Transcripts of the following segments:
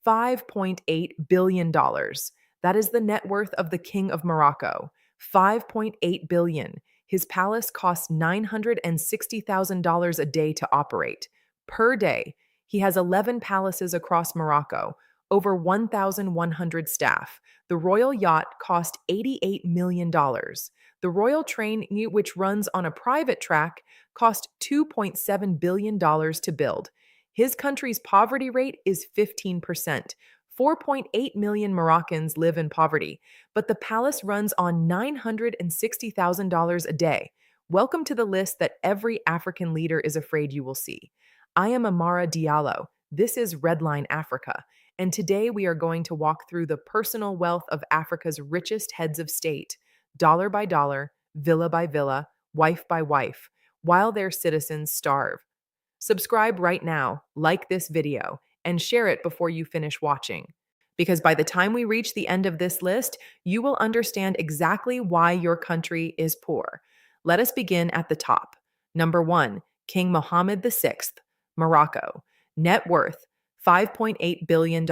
$5.8 billion. That is the net worth of the King of Morocco. 5.8 billion. His palace costs $960,000 a day to operate. Per day, he has 11 palaces across Morocco, over 1,100 staff. The royal yacht cost $88 million. The royal train, which runs on a private track, cost $2.7 billion to build. His country's poverty rate is 15%. 4.8 million Moroccans live in poverty, but the palace runs on $960,000 a day. Welcome to the list that every African leader is afraid you will see. I am Amara Diallo. This is Redline Africa, and today we are going to walk through the personal wealth of Africa's richest heads of state, dollar by dollar, villa by villa, wife by wife, while their citizens starve. Subscribe right now, like this video, and share it before you finish watching. Because by the time we reach the end of this list, you will understand exactly why your country is poor. Let us begin at the top. Number 1, King Mohammed VI, Morocco. Net worth, $5.8 billion.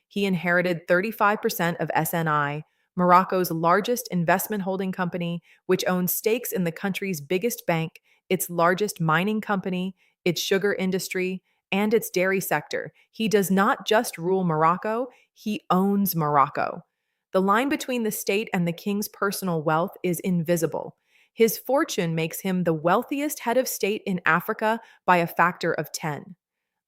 He inherited 35% of SNI, Morocco's largest investment holding company, which owns stakes in the country's biggest bank, its largest mining company, its sugar industry, and its dairy sector. He does not just rule Morocco, he owns Morocco. The line between the state and the king's personal wealth is invisible. His fortune makes him the wealthiest head of state in Africa by a factor of 10.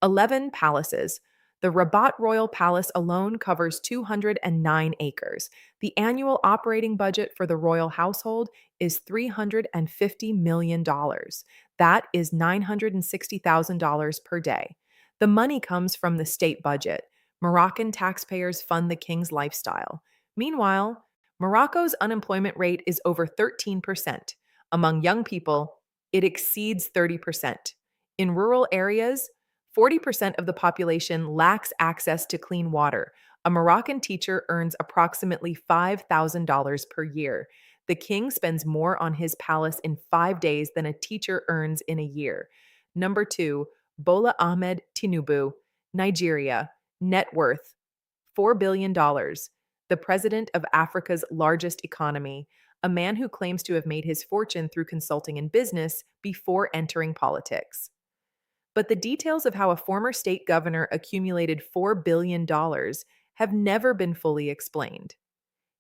11 palaces. The Rabat Royal Palace alone covers 209 acres. The annual operating budget for the royal household is $350 million. That is $960,000 per day. The money comes from the state budget. Moroccan taxpayers fund the king's lifestyle. Meanwhile, Morocco's unemployment rate is over 13%. Among young people, it exceeds 30%. In rural areas, 40% of the population lacks access to clean water. A Moroccan teacher earns approximately $5,000 per year. The king spends more on his palace in 5 days than a teacher earns in a year. Number 2, Bola Ahmed Tinubu, Nigeria. Net worth, $4 billion. The president of Africa's largest economy, a man who claims to have made his fortune through consulting in business before entering politics. But the details of how a former state governor accumulated $4 billion have never been fully explained.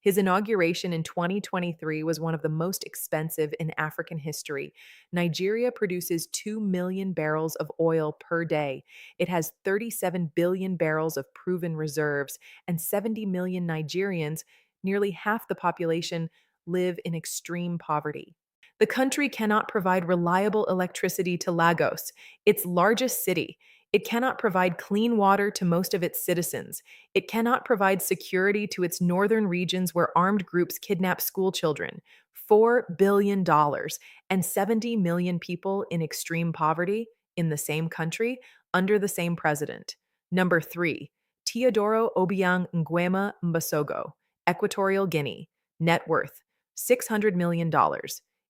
His inauguration in 2023 was one of the most expensive in African history. Nigeria produces 2 million barrels of oil per day. It has 37 billion barrels of proven reserves, and 70 million Nigerians, nearly half the population, live in extreme poverty. The country cannot provide reliable electricity to Lagos, its largest city. It cannot provide clean water to most of its citizens. It cannot provide security to its northern regions where armed groups kidnap school children. $4 billion and 70 million people in extreme poverty in the same country under the same president. Number 3, Teodoro Obiang Nguema Mbasogo, Equatorial Guinea. Net worth, $600 million.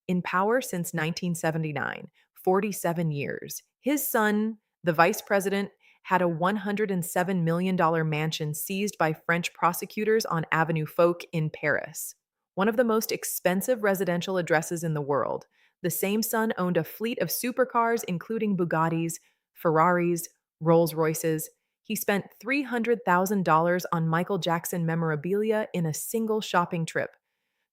In power since 1979, 47 years. His son, the vice president, had a $107 million mansion seized by French prosecutors on Avenue Foch in Paris, one of the most expensive residential addresses in the world. The same son owned a fleet of supercars, including Bugattis, Ferraris, Rolls-Royces. He spent $300,000 on Michael Jackson memorabilia in a single shopping trip.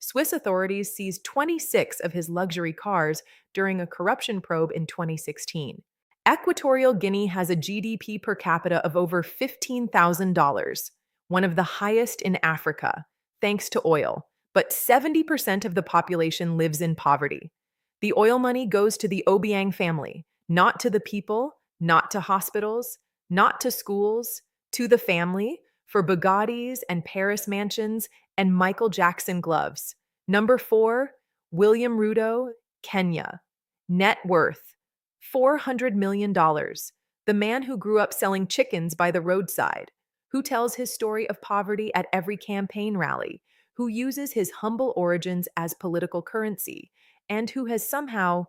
Swiss authorities seized 26 of his luxury cars during a corruption probe in 2016. Equatorial Guinea has a GDP per capita of over $15,000, one of the highest in Africa, thanks to oil, but 70% of the population lives in poverty. The oil money goes to the Obiang family, not to the people, not to hospitals, not to schools, to the family, for Bugattis and Paris mansions and Michael Jackson gloves. Number 4, William Ruto, Kenya. Net worth, $400 million. The man who grew up selling chickens by the roadside, who tells his story of poverty at every campaign rally, who uses his humble origins as political currency, and who has somehow,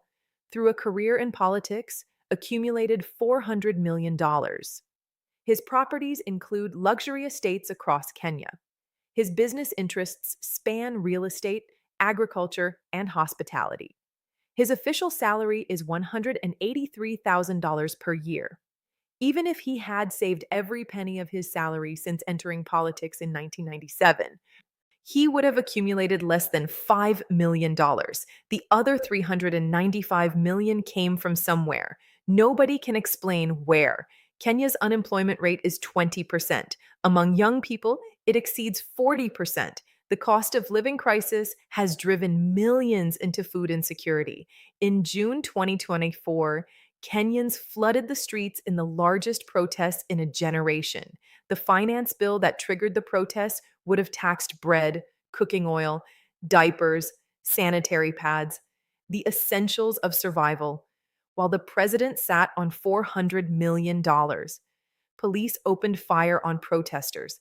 through a career in politics, accumulated $400 million. His properties include luxury estates across Kenya. His business interests span real estate, agriculture, and hospitality. His official salary is $183,000 per year. Even if he had saved every penny of his salary since entering politics in 1997, he would have accumulated less than $5 million. The other $395 million came from somewhere. Nobody can explain where. Kenya's unemployment rate is 20%. Among young people, it exceeds 40%. The cost of living crisis has driven millions into food insecurity. In June 2024, Kenyans flooded the streets in the largest protests in a generation. The finance bill that triggered the protests would have taxed bread, cooking oil, diapers, sanitary pads, the essentials of survival, while the president sat on $400 million. Police opened fire on protesters.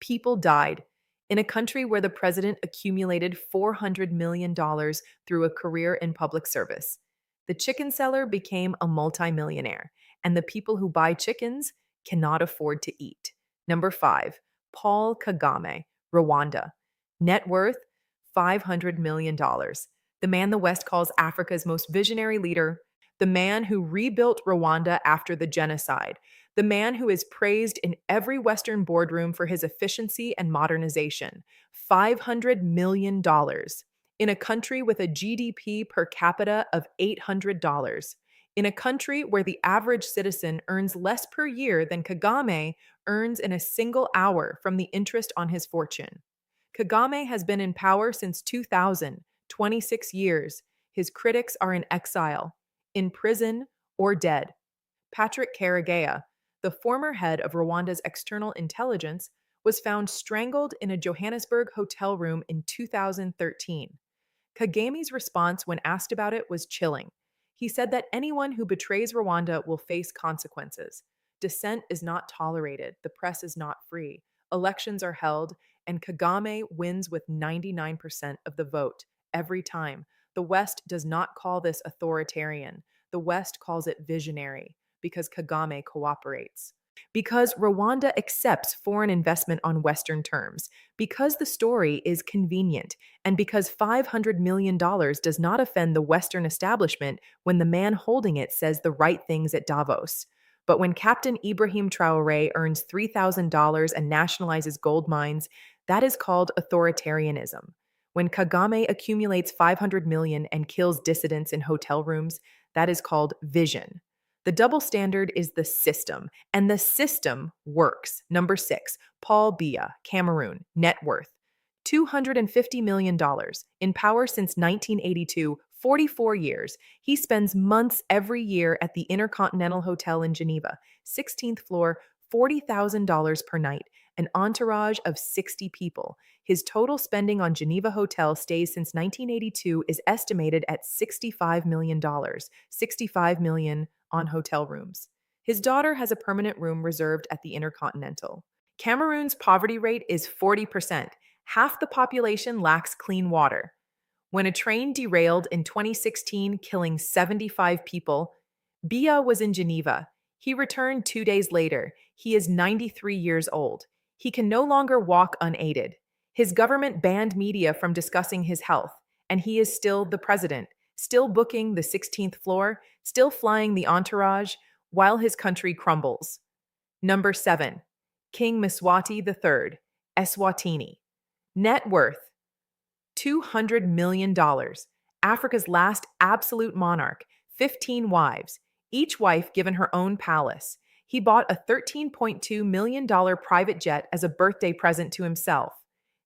People died. In a country where the president accumulated $400 million through a career in public service, the chicken seller became a multimillionaire, and the people who buy chickens cannot afford to eat. Number 5, Paul Kagame, Rwanda. Net worth $500 million. The man the West calls Africa's most visionary leader, the man who rebuilt Rwanda after the genocide, the man who is praised in every Western boardroom for his efficiency and modernization. $500 million in a country with a GDP per capita of $800. In a country where the average citizen earns less per year than Kagame earns in a single hour from the interest on his fortune. Kagame has been in power since 2000, 26 years. His critics are in exile, in prison, or dead. Patrick Karegeya, the former head of Rwanda's external intelligence, was found strangled in a Johannesburg hotel room in 2013. Kagame's response when asked about it was chilling. He said that anyone who betrays Rwanda will face consequences. Dissent is not tolerated, the press is not free, elections are held, and Kagame wins with 99% of the vote every time. The West does not call this authoritarian. The West calls it visionary because Kagame cooperates. Because Rwanda accepts foreign investment on Western terms, because the story is convenient, and because $500 million does not offend the Western establishment when the man holding it says the right things at Davos. But when Captain Ibrahim Traoré earns $3,000 and nationalizes gold mines, that is called authoritarianism. When Kagame accumulates $500 million and kills dissidents in hotel rooms, that is called vision. The double standard is the system, and the system works. Number 6, Paul Biya, Cameroon, net worth $250 million. In power since 1982, 44 years. He spends months every year at the Intercontinental Hotel in Geneva, 16th floor, $40,000 per night, an entourage of 60 people. His total spending on Geneva hotel stays since 1982 is estimated at $65 million. $65 million on hotel rooms. His daughter has a permanent room reserved at the Intercontinental. Cameroon's poverty rate is 40%. Half the population lacks clean water. When a train derailed in 2016, killing 75 people, Biya was in Geneva. He returned 2 days later. He is 93 years old. He can no longer walk unaided. His government banned media from discussing his health, and he is still the president, still booking the 16th floor, still flying the entourage, while his country crumbles. Number 7, King Mswati III, Eswatini. Net worth $200 million. Africa's last absolute monarch, 15 wives, each wife given her own palace. He bought a $13.2 million private jet as a birthday present to himself.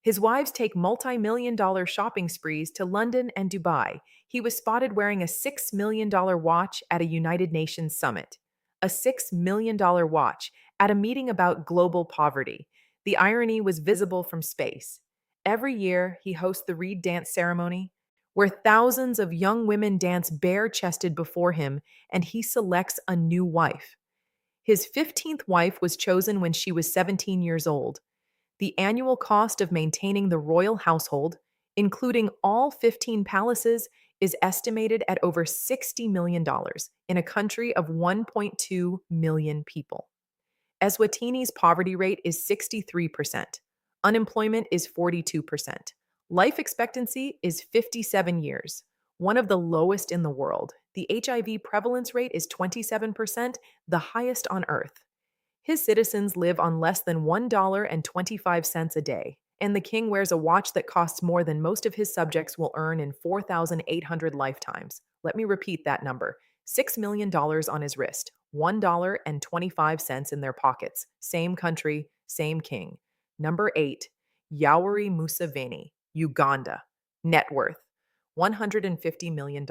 His wives take multi-million-dollar shopping sprees to London and Dubai. He was spotted wearing a $6 million watch at a United Nations summit. A $6 million watch at a meeting about global poverty. The irony was visible from space. Every year, he hosts the Reed dance ceremony, where thousands of young women dance bare-chested before him, and he selects a new wife. His 15th wife was chosen when she was 17 years old. The annual cost of maintaining the royal household, including all 15 palaces, is estimated at over $60 million in a country of 1.2 million people. Eswatini's poverty rate is 63%. Unemployment is 42%. Life expectancy is 57 years, one of the lowest in the world. The HIV prevalence rate is 27%, the highest on Earth. His citizens live on less than $1.25 a day, and the king wears a watch that costs more than most of his subjects will earn in 4,800 lifetimes. Let me repeat that number. $6 million on his wrist, $1.25 in their pockets. Same country, same king. Number 8, Yoweri Museveni, Uganda. Net worth, $150 million.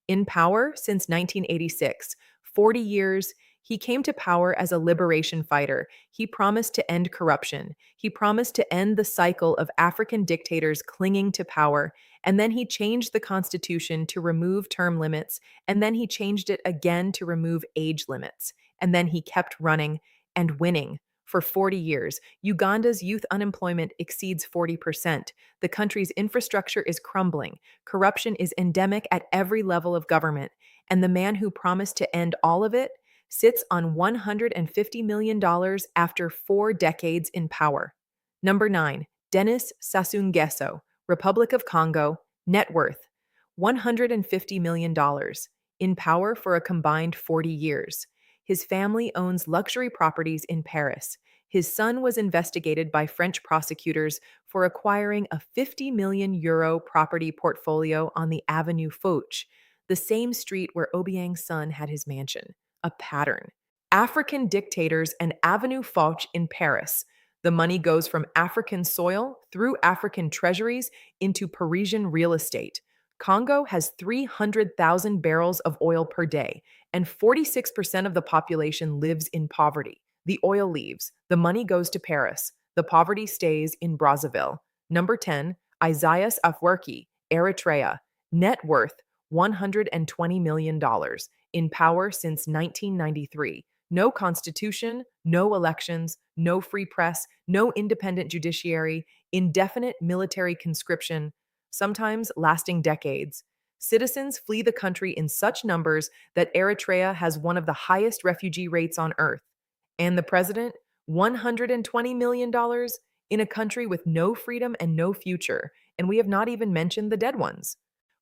In power since 1986, 40 years, he came to power as a liberation fighter. He promised to end corruption. He promised to end the cycle of African dictators clinging to power. And then he changed the constitution to remove term limits. And then he changed it again to remove age limits. And then he kept running and winning. For 40 years, Uganda's youth unemployment exceeds 40%. The country's infrastructure is crumbling. Corruption is endemic at every level of government. And the man who promised to end all of it sits on $150 million after 4 decades in power. Number 9, Denis Sassou Nguesso, Republic of Congo, net worth, $150 million, in power for a combined 40 years. His family owns luxury properties in Paris. His son was investigated by French prosecutors for acquiring a €50 million property portfolio on the Avenue Foch, the same street where Obiang's son had his mansion. A pattern. African dictators and Avenue Foch in Paris. The money goes from African soil through African treasuries into Parisian real estate. Congo has 300,000 barrels of oil per day, and 46% of the population lives in poverty. The oil leaves, the money goes to Paris, the poverty stays in Brazzaville. Number 10, Isaias Afwerki, Eritrea, net worth $120 million, in power since 1993. No constitution, no elections, no free press, no independent judiciary, indefinite military conscription, sometimes lasting decades. Citizens flee the country in such numbers that Eritrea has one of the highest refugee rates on earth. And the president, $120 million in a country with no freedom and no future. And we have not even mentioned the dead ones.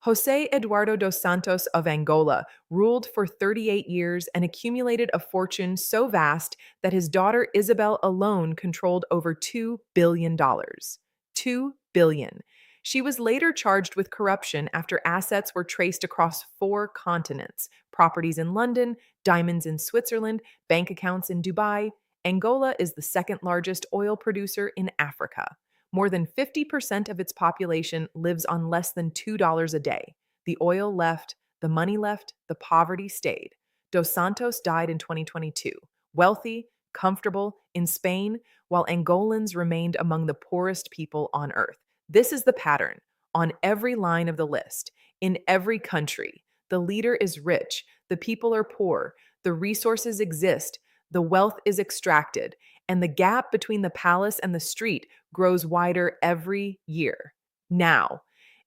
José Eduardo dos Santos of Angola ruled for 38 years and accumulated a fortune so vast that his daughter Isabel alone controlled over $2 billion. $2 billion. She was later charged with corruption after assets were traced across 4 continents: properties in London, diamonds in Switzerland, bank accounts in Dubai. Angola is the second largest oil producer in Africa. More than 50% of its population lives on less than $2 a day. The oil left, the money left, the poverty stayed. Dos Santos died in 2022, wealthy, comfortable, in Spain, while Angolans remained among the poorest people on earth. This is the pattern. On every line of the list, in every country, the leader is rich, the people are poor, the resources exist, the wealth is extracted, and the gap between the palace and the street grows wider every year. Now,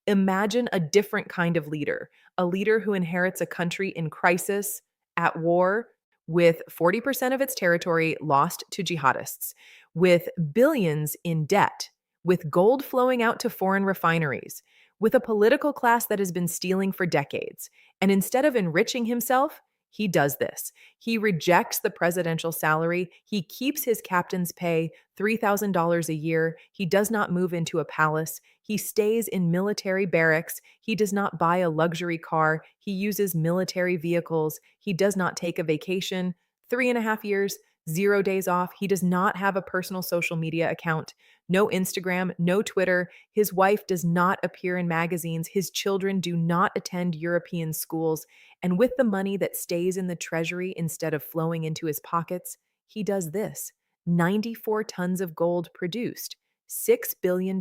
imagine a different kind of leader, a leader who inherits a country in crisis, at war, with 40% of its territory lost to jihadists, with billions in debt, with gold flowing out to foreign refineries, with a political class that has been stealing for decades. And instead of enriching himself, he does this. He rejects the presidential salary. He keeps his captain's pay, $3,000 a year. He does not move into a palace. He stays in military barracks. He does not buy a luxury car. He uses military vehicles. He does not take a vacation. 3.5 years, 0 days off. He does not have a personal social media account. No Instagram, no Twitter. His wife does not appear in magazines. His children do not attend European schools. And with the money that stays in the treasury instead of flowing into his pockets, he does this: 94 tons of gold produced, $6 billion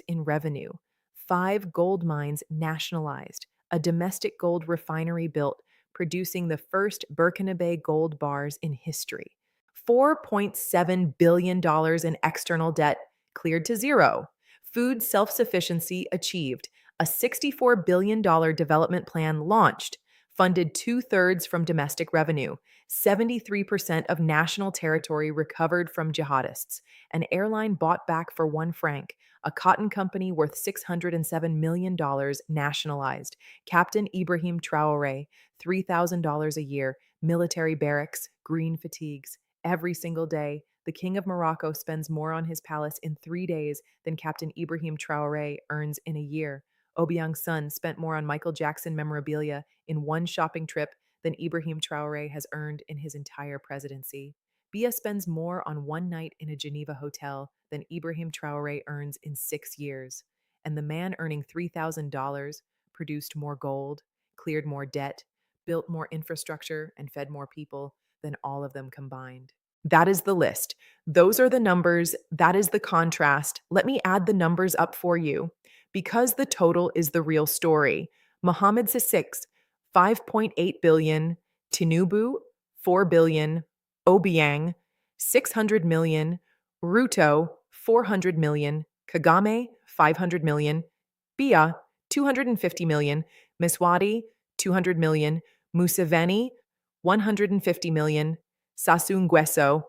in revenue, 5 gold mines nationalized, a domestic gold refinery built, producing the first Burkinabe gold bars in history, $4.7 billion in external debt cleared to zero, food self-sufficiency achieved, a $64 billion development plan launched, funded two-thirds from domestic revenue, 73% of national territory recovered from jihadists, an airline bought back for 1 franc, a cotton company worth $607 million nationalized, Captain Ibrahim Traoré, $3,000 a year, military barracks, green fatigues. Every single day, the King of Morocco spends more on his palace in 3 days than Captain Ibrahim Traoré earns in a year. Obiang's son spent more on Michael Jackson memorabilia in one shopping trip than Ibrahim Traoré has earned in his entire presidency. Biya spends more on one night in a Geneva hotel than Ibrahim Traoré earns in 6 years. And the man earning $3,000 produced more gold, cleared more debt, built more infrastructure, and fed more people than all of them combined. That is the list. Those are the numbers. That is the contrast. Let me add the numbers up for you because the total is the real story. Mohammed VI, 5.8 billion, Tinubu, 4 billion, Obiang, 600 million, Ruto, 400 million, Kagame, 500 million, Biya, 250 million, Mswati, 200 million, Museveni, 150 million, Sassou,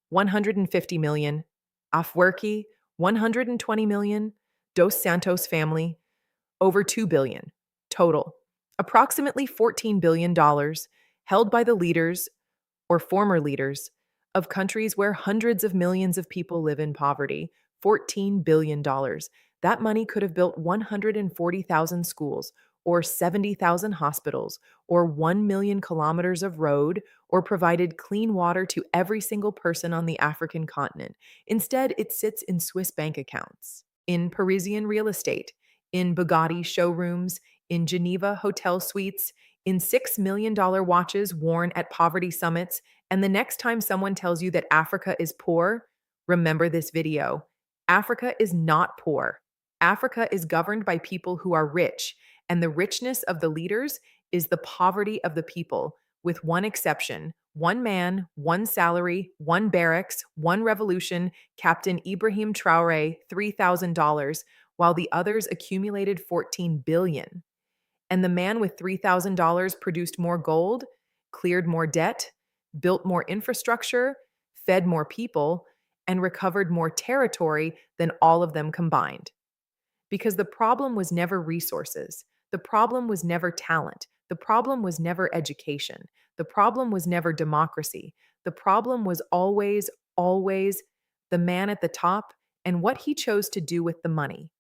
150 million, Afwerki, 120 million, Dos Santos family, over 2 billion. Total. Approximately $14 billion held by the leaders or former leaders of countries where hundreds of millions of people live in poverty. $14 billion. That money could have built 140,000 schools, or 70,000 hospitals, or 1 million kilometers of road, or provided clean water to every single person on the African continent. Instead, it sits in Swiss bank accounts, in Parisian real estate, in Bugatti showrooms, in Geneva hotel suites, in $6 million watches worn at poverty summits. And the next time someone tells you that Africa is poor, remember this video. Africa is not poor. Africa is governed by people who are rich, and the richness of the leaders is the poverty of the people, with one exception: one man, one salary, one barracks, one revolution, Captain Ibrahim Traoré, $3,000, while the others accumulated $14 billion. And the man with $3,000 produced more gold, cleared more debt, built more infrastructure, fed more people, and recovered more territory than all of them combined. Because the problem was never resources. The problem was never talent. The problem was never education. The problem was never democracy. The problem was always, always the man at the top and what he chose to do with the money.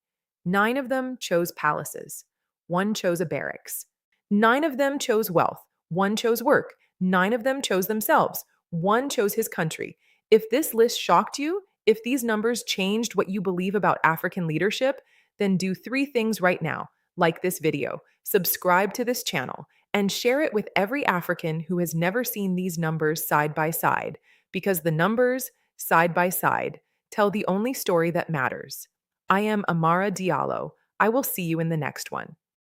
9 of them chose palaces. 1 chose a barracks. 9 of them chose wealth. 1 chose work. 9 of them chose themselves. 1 chose his country. If this list shocked you, if these numbers changed what you believe about African leadership, then do 3 things right now. Like this video, subscribe to this channel, and share it with every African who has never seen these numbers side by side, because the numbers, side by side, tell the only story that matters. I am Amara Diallo. I will see you in the next one.